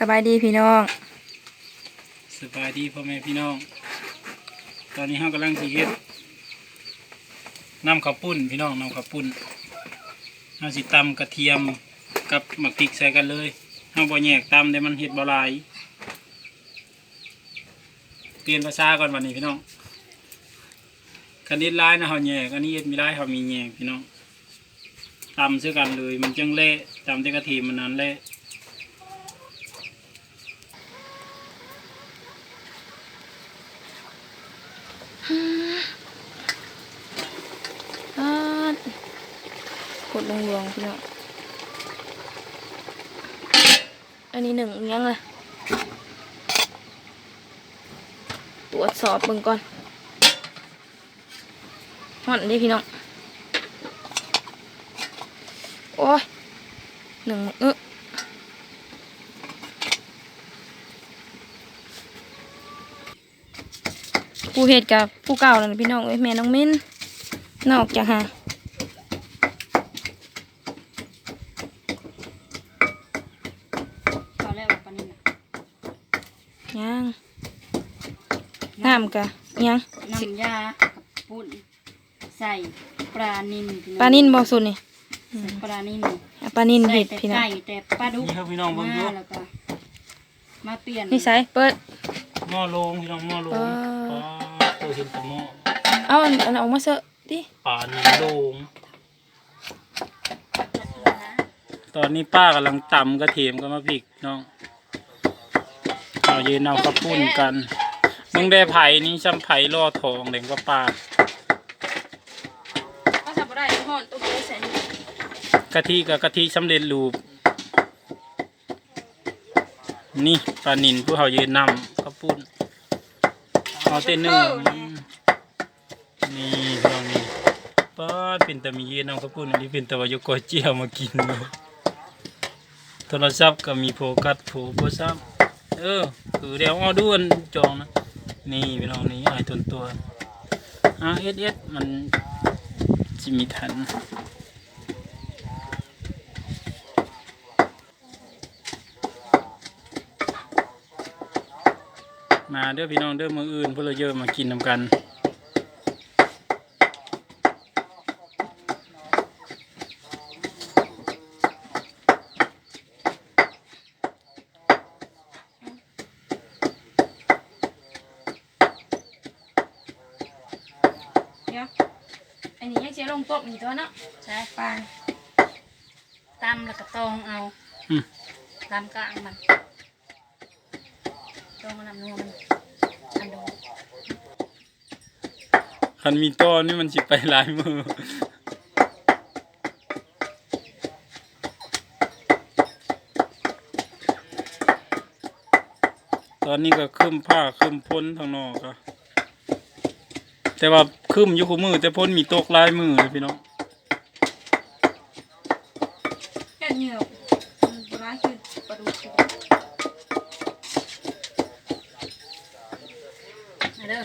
สบายดีพี่น้องสบายดีพ่อแม่พี่น้องตอนนี้เรากำลังสิเฮ็ดน้ำข้าวปุ้นพี่น้องน้ำข้าวปุ้นเราสิตำกระเทียมกับหมักพริกใส่กันเลยเราบ่แยกตำแต่มันเฮ็ดบ่หลายเปลี่ยนภาษาก่อนวันนี้พี่น้องคันเฮ็ดหลายนะเฮาแยกอันนี้เฮ็ดมีหลายเฮามีแยกพี่น้องตำซื้อกันเลยมันจังเละตำแต่กระเทียมมันนั้นเละกดลงพี่น้องอันนี้หนึ่งยังเลยตรวจสอบเบิ่งก่อนห่อนดิพี่น้องโอ้ยหนึ่งผู้เฮ็ดกับผู้เก่านั่นพี่น้องเอ้ยแม่น้องมิ้นนอกจากหายังน้ำกะยังน้ำยากับปุ้นใส่ปลานิ่มปลานิ่นบอกสุดนี่ปลานิ่มปลานิ่นเห็ดพี่น้องแต่ปลาดุกนี่ครับพี่น้องเบิ่งดูมาเปลี่ยนนี่ใส่เปิดหม้อโลงพี่น้องหม้อโลงตัวเห็นแต่หม้อเอาอันออกมาเสอะดิปลาหนึ่งโลงตอนนี้ป้ากำลังตำกระเทียมกับมะพริกน้องเรายืนเอาข้าวปุ้นกันมึงได้ไผ่นี้ช้ำไผ่ล่อทองเด็กก็ปลาก็ทำอะไรห่อนตัวใส่กะทิกับกะทิสำเร็จรูปนี่ปลานิลผู้เขายืนนำข้าวปุ้นเอาเต้นหนึ่งนี่ตรงนี้ป้าเป็นแต่มียืนนำข้าวปุ้นอันนี้เป็นแต่ว่ายกก้อยเจียวมากินโทรศัพท์ก็มีโฟกัสโฟกัสคือเดี๋ยวเอาดูอันจองนะนี่พี่น้องนี่ไอ้ตัวเอสมันจะมีทันมาเด้อพี่น้องเด้อมืออื่นพวกเราเยอะมากินนำกันอันนี้ยังเสียลงโต๊ะอีกตัวเนาะใช่ปลาตำแล้วก็ตองเอาตำกลางมันตองน้ำนัวมันอันดูคันมีต้อนี่มันจิไปหลายมือตอนนี้ก็คืมผ้าคืมพ้นทางนอกอะแต่ว่าคืมอยู่คู่มือแต่พ้นมีตกลายมือเลยพี่น้องแค่เหนียวร้ายคือปลาดุกมาเด้อ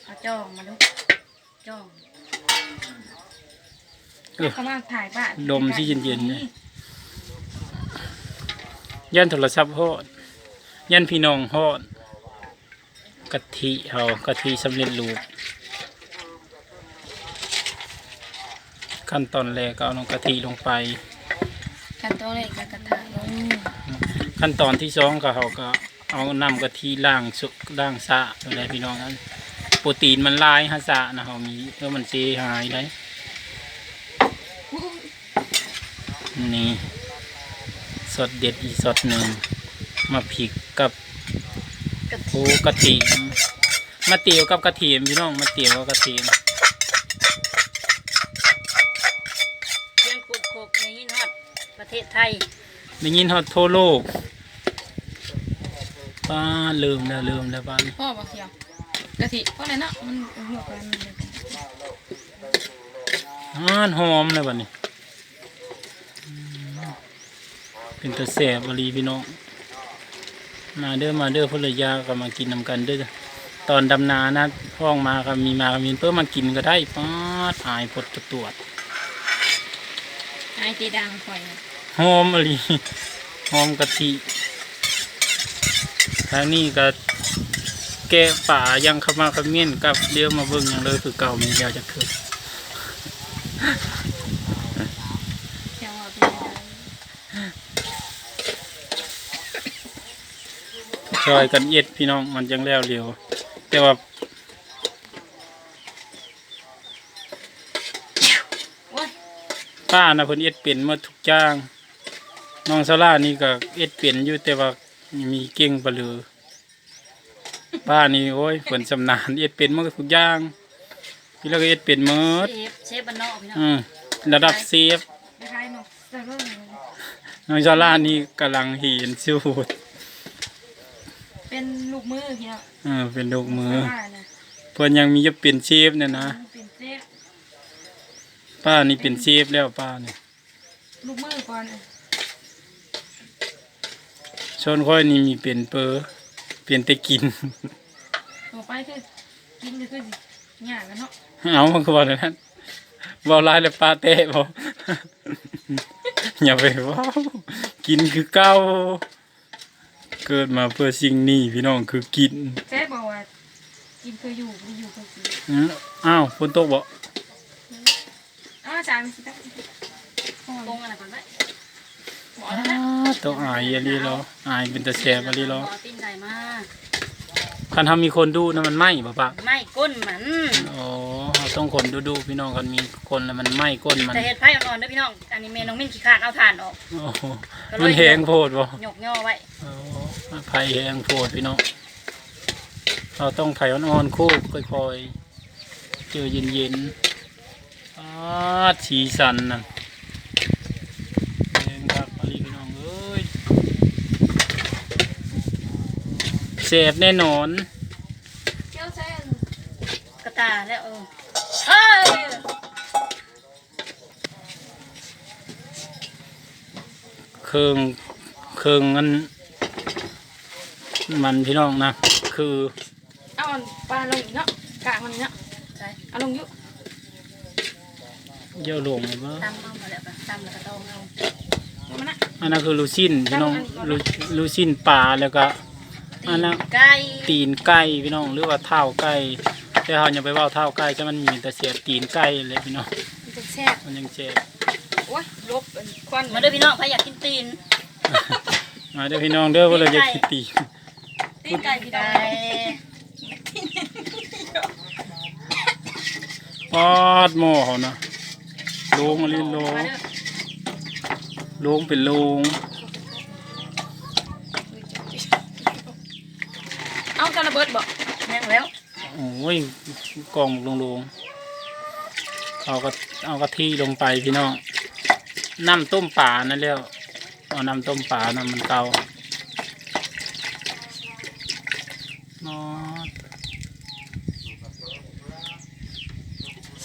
เอาจ้องมาดูจ้องเขามาถ่ายบ้านดมที่เย็นๆเนี่ยยันโทรศัพท์ฮอดยันพี่น้องฮอดกะทิเอากะทิสำเร็จรูปขั้นตอนแรกก็เอาน้ำกะทิลงไปขั้นตอนแรกก็กระทะลงขั้นตอนที่สองก็เขาก็เอาน้ำกะทิล้างสะอะไรพี่น้องนั้นโปรตีนมันลายฮะสะนะเขามีเพื่อมันเสียหายได้นี่สดเด็ดอีสดหนึ่งมาผิกกับกระเทียมมาเตี๋ยวกับกระเทียมพี่น้องมาเตี๋ยวกับกระเทียมในยินฮอดประเทศไทยในยินฮอดทั่วโลกป้าลืมแล้วบ้านพ่อบอกเสียวกะทิเพราะอะไรเนาะมันหัวกันหอมเลยบ้านนี้เป็นตะแสบรีพี่น้องมาเด้อพลยาก็มากินนำกันเด้อตอนดำนานะพ้องมาก็มีเพื่อมากินก็ได้ป้าถ่ายพดตรวจไอตีดังคอยหอมอะไรหอมกะทิ ทางนี้ก็แกะป่ายังเข้ามาคอมเมนต์กับเลี้ยวมาเบิ่งอย่างเลยคือเก่ามีแล้วจะคือ จังหวะเป็น ช่วยกันเอ็ดพี่น้องมันจังแล้วเร็วแต่ว่า โอ้ย ป้านะเพิ่นเอ็ดเป็นหมาทุกอย่างน้องซาร่านี่ก็เอ็ดเป็นอยู่แต่ว่ามีเก่งปะลือป้านี่โอ้ยเพิ่นชำนาญเอ็ดเป็นหมาทุกอย่างพี่แล้วก็เอ็ดเป็นหมด เชฟบ้านนอกพี่น้อง ระดับเซฟ คล้ายๆนกแต่เรื่อง น้องซาร่านี่กำลังเห็นสูตร เป็นลูกมือพี่น้อง เป็นลูกมือ ป้านะ เพิ่นยังมีจะเป็นเชฟเนี่ยนะ เป็นเซฟ ป้านี่เป็นเชฟแล้วป้านี่ ลูกมือก่อน ชนค่อยนี่มีเป็นเปอร์เป็นแต่กิน ต่อไปคือกินก็คือสิยากกันเนาะ เอามันก็บอกเลยนั้นบอกลายเลยปลาเตะบอก อย่าไปเว่ากินคือเก้าเกิดมาเพื่อสิ่งนี้พี่น้องคือกิน แซ่บอกว่ากินคืออยู่ไม่อยู่คือกิน อ้าวฝนตกบ่ จานมันสิตั้ง ปรุงอะไรก่อนไหม หมอแล้วนะ ต้องอายอะไรหรออายเป็นตะแสบอะไรหรอ ขอตีนไก่มา คันทำมีคนดูนะมันไหม้ป่ะปะ ไม่ก้นมัน อ๋อเราต้องคนดูพี่น้องกันมีคนแล้วมันไหม้ก้นมัน แต่เห็ดไผ่อ่อนๆเด้อพี่น้องอันนี้เมน้องมิ้นขี้ขาดเอาถ่านออก โอ้โหมันแหงโพดบ่ หยกย่อไว้ อ๋อไผ่แหงโพดพี่น้องเราต้องไผ่อ่อนๆคู่ค่อยๆเจอเย็นๆสีสันน่ะแดงครับพี่น้องเอ้ยเสพแน่นอน เจ้าแซ่ กระตาแล้วเฮ้ย เครื่องมันพี่น้องนะคือ เอาปลาลงอีกเนาะกะมันเนาะ ใช่ เอาลงอยู่ เยี่ยวหลงเลยว่า ตำเอามาแล้วปะตำแล้วก็ต้องเอา เอามันนะ อันนั้นคือลูซินพี่น้องลูซินปลาแล้วก็อันนั้น ไก่ ตีนไก่พี่น้องหรือว่าเท้าไก่แต่เขาอย่าไปว่าเท้าไก่จะมันมีแต่เสียตีนไก่เลยพี่น้อง มันจะแซ่บ มันยังเจ็บ โอ้ยลบเป็นควัน มาเด้อพี่น้องใครอยากกินตีน มาเด้อพี่น้องเด้อว่าเราจะคิดตีน ตีนไก่พี่น้อ ไก่ ปอดหม้อเขานะโลงอะไรโลง มาเด้อ โลงเป็นโลง เอาจานระเบิดบ่ แม่งแล้ว โอ้ยกล่องโลงเอากะทิลงไปพี่น้องน้ำต้มป่านั่นแล้วเอาน้ำต้มป่าน้ำมันเก่า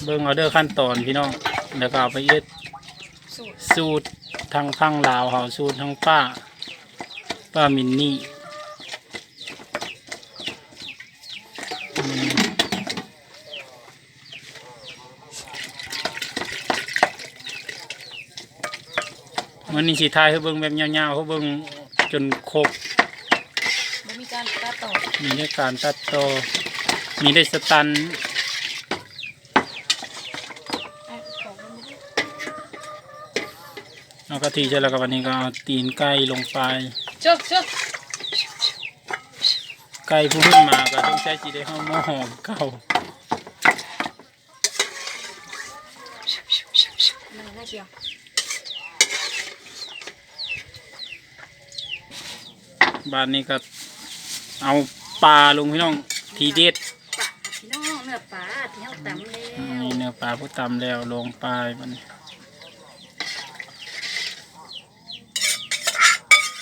เบิ่งเอาเด้อขั้นตอนพี่น้องแล้วก็เอาไปเอ็ด สูตรทางพังลาวเขาสูตรทางป้ามินนี่มันนี่สีทายเขาเบิ่งแบบยาวๆเขาเบิ่งจนครบ มันมีการตัดต่อ มีได้การตัดต่อมีได้สตัน เอาของมันไม่ได้ เอากะทิเสร็จแล้วก็วันนี้ก็เอาตีนไก่ลงไป เชิบเชิบ ไก่ผู้ขึ้นมาก็ต้องใช้จีได้ห้องหม้อหอมเก่า มันน่าเชียว บ้านนี้ก็เอาปลาลงพี่น้องทีเด็ด ปลาพี่น้องเนื้อปลาที่เขาตำแล้ว นี่เนื้อปลาผู้ตำแล้วลงไปมัน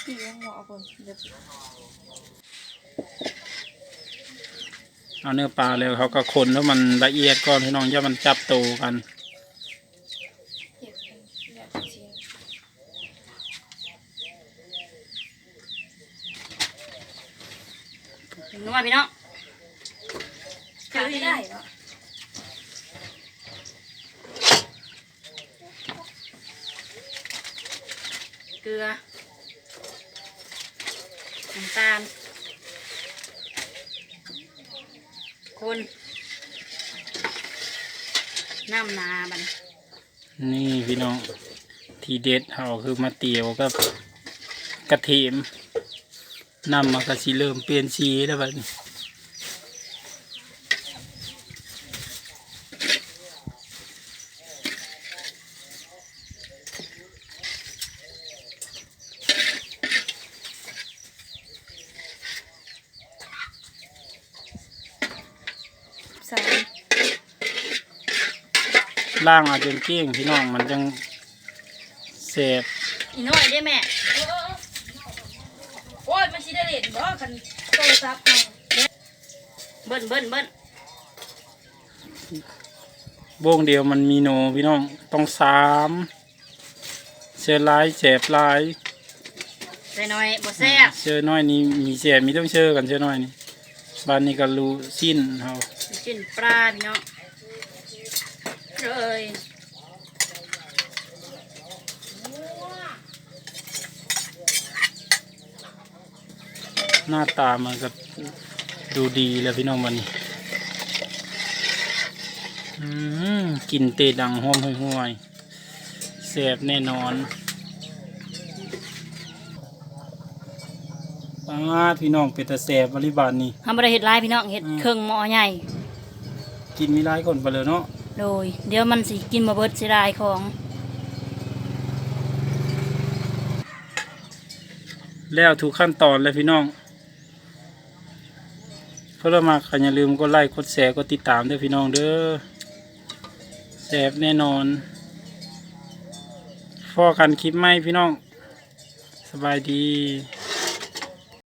พี่ยังหัวเอาคนเดี๋ยว เอาเนื้อปลาแล้วเขาก็คนแล้วมันละเอียดก่อนพี่น้องอย่ามันจับโตกัน เก็บกันเนี่ยเชียร์ ถึงนัวพี่น้อง จะไม่ได้เหรอ เกลือน้ำตาล คนน้ำนาบัดน นี่พี่น้องทีเด็ดเฮาคือมาเตียวกับกระเทียมนำมากระสีเริ่มเปลี่ยนสีแล้วบัดนี้ สาม ล่างเอาจนเกลี้ยงพี่น้องมันจังแสบ อีน้อยได้แม่โอ้ยมันสิได้เล่นบ่คันโทรศัพท์เอาเบิ้นเบิ้นเบิ้น โบงเดียวมันมีโนพี่น้องต้องสามเชื้อร้ายแสบร้าย ใส่น้อยบ่แซ่บ เชื้อน้อยนี่มีแสบมีต้องเชื้อกันเชื้อน้อยนี่บ้านนี้ก็รู้สิ้นเฮา ชิ้นปลาพี่น้องเลย หน้าตามันก็ดูดีแล้วพี่น้องวันนี้กินเตะดังหอมห่วยๆแสบแน่นอนพี่น้องเป็นตาแสบบริบาลนี่ ทำบ่ได้เฮ็ดหลายพี่น้องเฮ็ดเครื่องหม้อใหญ่ กินมีหลายคนไปเลยเนาะ โดยเดี๋ยวมันสิกินบ่เบิดเสียดายของ แล้วทุกขั้นตอนเลยพี่น้องเพื่อมาก็อย่าลืมกดไลค์กดแชร์กดติดตามด้วยพี่น้องเด้อแสบแน่นอนพอกันคลิปใหม่พี่น้องสบายดี